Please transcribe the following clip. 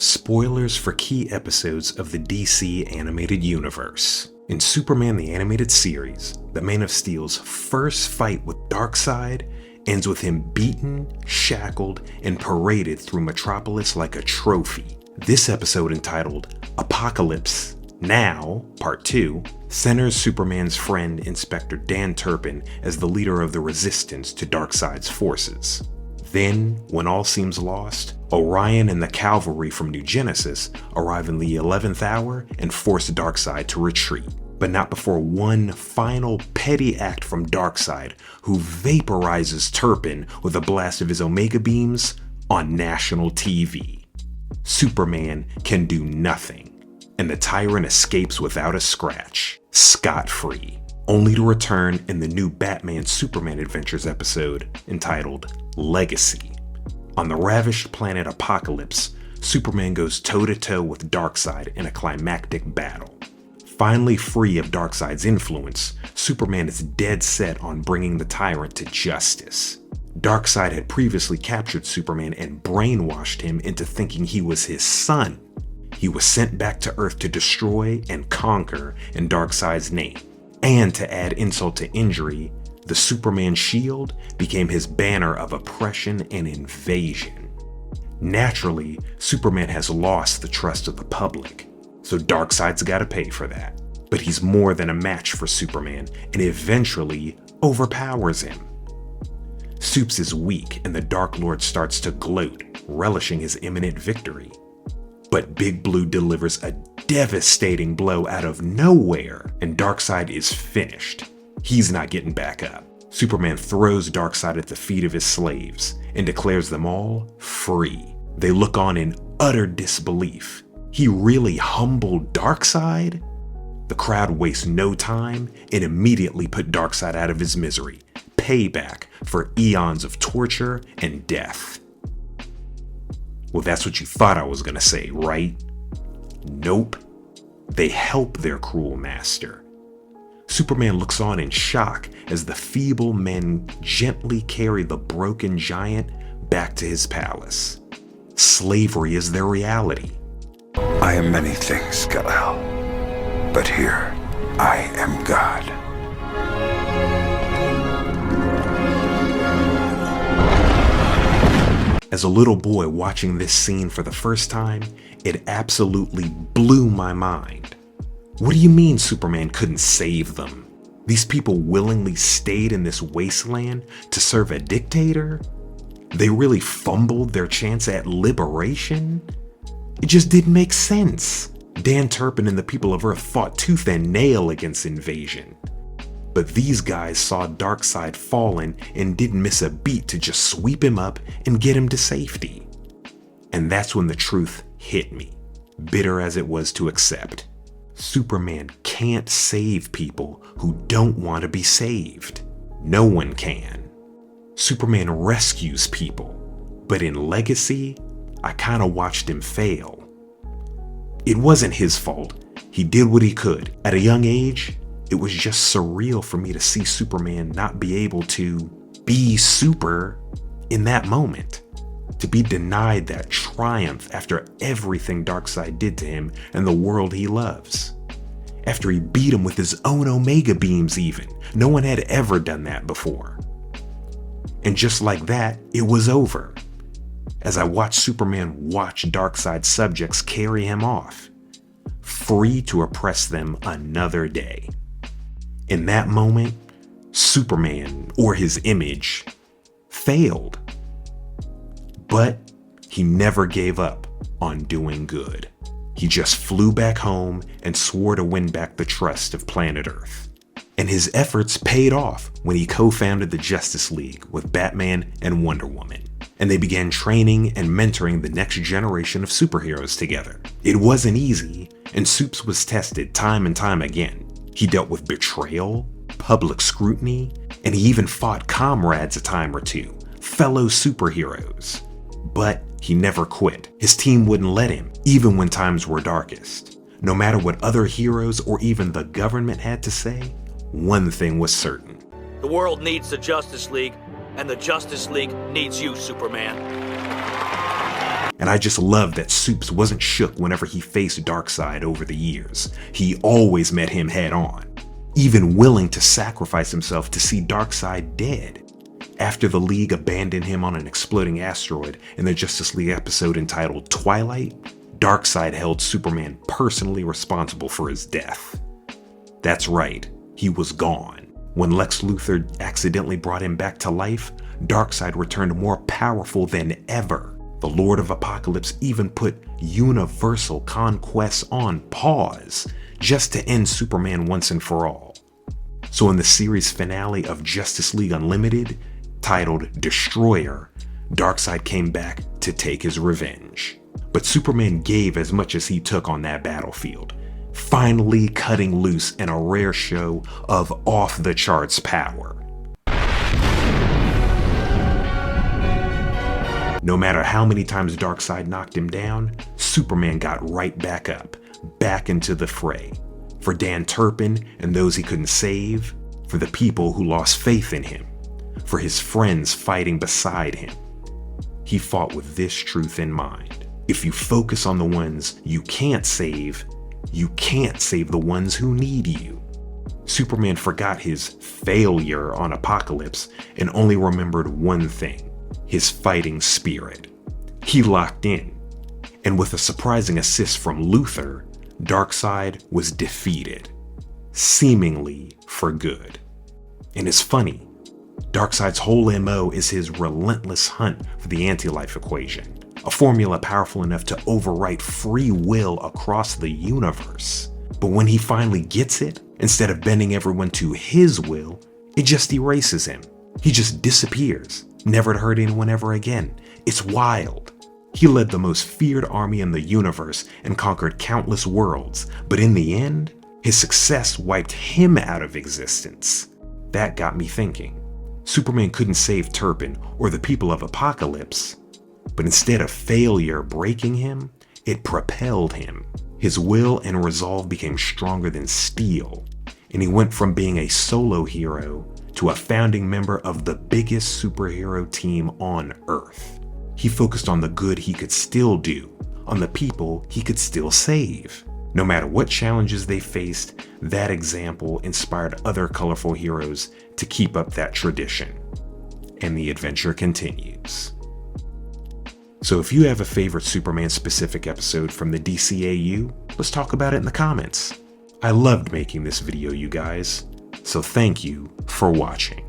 Spoilers for key episodes of the DC animated universe. In Superman the Animated Series, the Man of Steel's first fight with Darkseid ends with him beaten, shackled, and paraded through Metropolis like a trophy. This episode, entitled Apokolips Now, Part 2, centers Superman's friend Inspector Dan Turpin as the leader of the resistance to Darkseid's forces. Then, when all seems lost, Orion and the cavalry from New Genesis arrive in the 11th hour and force Darkseid to retreat. But not before one final petty act from Darkseid, who vaporizes Turpin with a blast of his Omega beams on national TV. Superman can do nothing, and the tyrant escapes without a scratch, scot-free, only to return in the new Batman-Superman Adventures episode entitled Legacy. On the ravished planet Apokolips, Superman goes toe-to-toe with Darkseid in a climactic battle. Finally free of Darkseid's influence, Superman is dead set on bringing the tyrant to justice. Darkseid had previously captured Superman and brainwashed him into thinking he was his son. He was sent back to Earth to destroy and conquer in Darkseid's name. And to add insult to injury, the Superman shield became his banner of oppression and invasion. Naturally, Superman has lost the trust of the public, so Darkseid's gotta pay for that. But he's more than a match for Superman and eventually overpowers him. Supes is weak and the Dark Lord starts to gloat, relishing his imminent victory. But Big Blue delivers a devastating blow out of nowhere, and Darkseid is finished. He's not getting back up. Superman throws Darkseid at the feet of his slaves and declares them all free. They look on in utter disbelief. He really humbled Darkseid? The crowd wastes no time and immediately put Darkseid out of his misery. Payback for eons of torture and death. Well, that's what you thought I was gonna say, right? Nope. They help their cruel master. Superman looks on in shock as the feeble men gently carry the broken giant back to his palace. Slavery is their reality. I am many things, Kal-El, but here I am God. As a little boy watching this scene for the first time, it absolutely blew my mind. What do you mean Superman couldn't save them? These people willingly stayed in this wasteland to serve a dictator? They really fumbled their chance at liberation? It just didn't make sense. Dan Turpin and the people of Earth fought tooth and nail against invasion. But these guys saw Darkseid fallen and didn't miss a beat to just sweep him up and get him to safety. And that's when the truth hit me, bitter as it was to accept. Superman can't save people who don't want to be saved. No one can. Superman rescues people, but in Legacy, I kinda watched him fail. It wasn't his fault. He did what he could. At a young age, it was just surreal for me to see Superman not be able to be super in that moment. To be denied that triumph after everything Darkseid did to him and the world he loves. After he beat him with his own Omega beams even. No one had ever done that before. And just like that, it was over. As I watched Superman watch Darkseid's subjects carry him off, free to oppress them another day. In that moment, Superman, or his image, failed. But he never gave up on doing good. He just flew back home and swore to win back the trust of planet Earth. And his efforts paid off when he co-founded the Justice League with Batman and Wonder Woman. And they began training and mentoring the next generation of superheroes together. It wasn't easy, and Supes was tested time and time again. He dealt with betrayal, public scrutiny, and he even fought comrades a time or two, fellow superheroes. But he never quit. His team wouldn't let him, even when times were darkest. No matter what other heroes or even the government had to say, one thing was certain. The world needs the Justice League, and the Justice League needs you, Superman. And I just love that Supes wasn't shook whenever he faced Darkseid over the years. He always met him head on, even willing to sacrifice himself to see Darkseid dead. After the League abandoned him on an exploding asteroid in the Justice League episode entitled Twilight, Darkseid held Superman personally responsible for his death. That's right, he was gone. When Lex Luthor accidentally brought him back to life, Darkseid returned more powerful than ever. The Lord of Apokolips even put universal conquests on pause just to end Superman once and for all. So in the series finale of Justice League Unlimited, titled Destroyer, Darkseid came back to take his revenge. But Superman gave as much as he took on that battlefield, finally cutting loose in a rare show of off-the-charts power. No matter how many times Darkseid knocked him down, Superman got right back up, back into the fray. For Dan Turpin and those he couldn't save, for the people who lost faith in him, for his friends fighting beside him. He fought with this truth in mind. If you focus on the ones you can't save the ones who need you. Superman forgot his failure on Apokolips and only remembered one thing: his fighting spirit. He locked in, and with a surprising assist from Luthor, Darkseid was defeated, seemingly for good. And it's funny, Darkseid's whole MO is his relentless hunt for the anti-life equation, a formula powerful enough to overwrite free will across the universe. But when he finally gets it, instead of bending everyone to his will, it just erases him. He just disappears, never to hurt anyone ever again. It's wild. He led the most feared army in the universe and conquered countless worlds, but in the end, his success wiped him out of existence. That got me thinking. Superman couldn't save Turpin or the people of Apokolips, but instead of failure breaking him, it propelled him. His will and resolve became stronger than steel, and he went from being a solo hero to a founding member of the biggest superhero team on Earth. He focused on the good he could still do, on the people he could still save. No matter what challenges they faced, that example inspired other colorful heroes to keep up that tradition. And the adventure continues. So if you have a favorite Superman-specific episode from the DCAU, let's talk about it in the comments. I loved making this video, you guys, so thank you for watching.